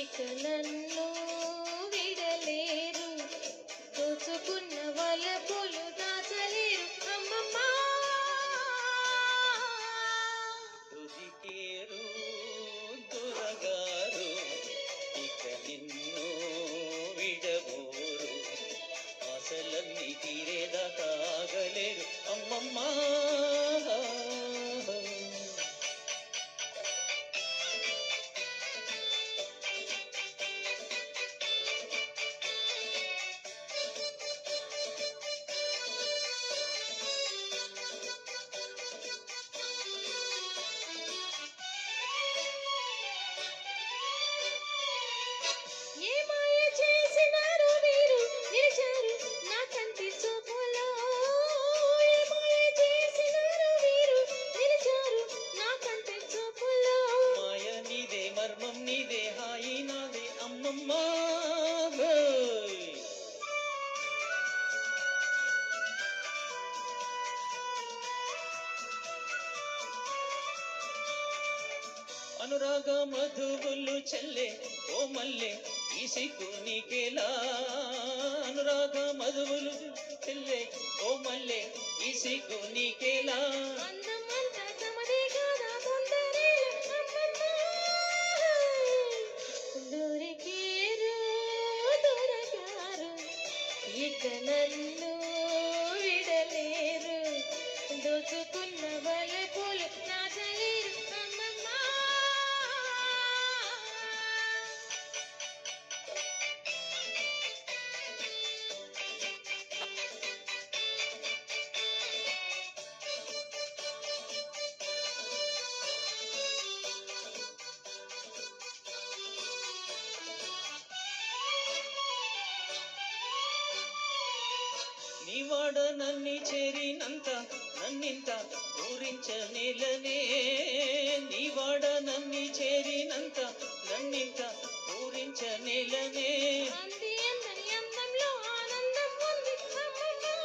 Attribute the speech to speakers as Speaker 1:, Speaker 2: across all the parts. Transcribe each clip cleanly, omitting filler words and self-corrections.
Speaker 1: ఇక నన్ను విడలేరు, దోచుకున్న వలపులు దాచలేరు అమ్మమ్మా.
Speaker 2: దొరికేరు దొరగారు, ఇక నిన్ను విడబోరు, ఆశలన్నీ తీరేదాకా ఆగలేరు అమ్మమ్మా.
Speaker 1: ఏ మాయ చేసినారు మీరు, నిలిచారు నా కంటి చూపులో. ఏ మాయ చేసినారు మీరు, నిలిచారు నా కంటి చూపులో.
Speaker 2: మాయ నీదే, మర్మం నీదే, హాయి నాదే అమ్మమ్మా. అనురాగ మధువులు చెల్లె ఓ మల్లె, ఈ సిగ్గు నీకేలా. అనురాగ మధువులు చెల్లె ఓ మల్లె, ఈ సిగ్గు నీకేలా.
Speaker 1: అందమంతా తమదే కాదా తొందరేల అమ్మమ్మా. దొరికేరు దొరగారు, ఇక నన్ను విడలేరు, దోచుకున్న వలపులు దాచలేరు అమ్మమ్మా.
Speaker 2: నీవాడ నన్ని చేరినంత నన్నింత ఊరించనేలనే. నీవాడ నన్ని చేరినంత నన్నింత ఊరించనేలనే.
Speaker 1: అంది అందని అందంలో ఆనందం ఉంది అమ్మమ్మా.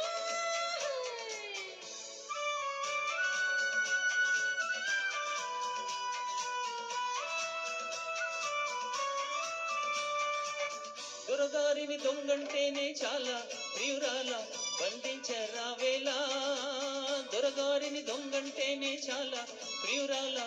Speaker 2: దొరగారిని దొంగంటేనే చాలా ప్రియురాల, బంధించరావేలా. దొరగారిని దొంగంటేనే చాలా ప్రియురాల,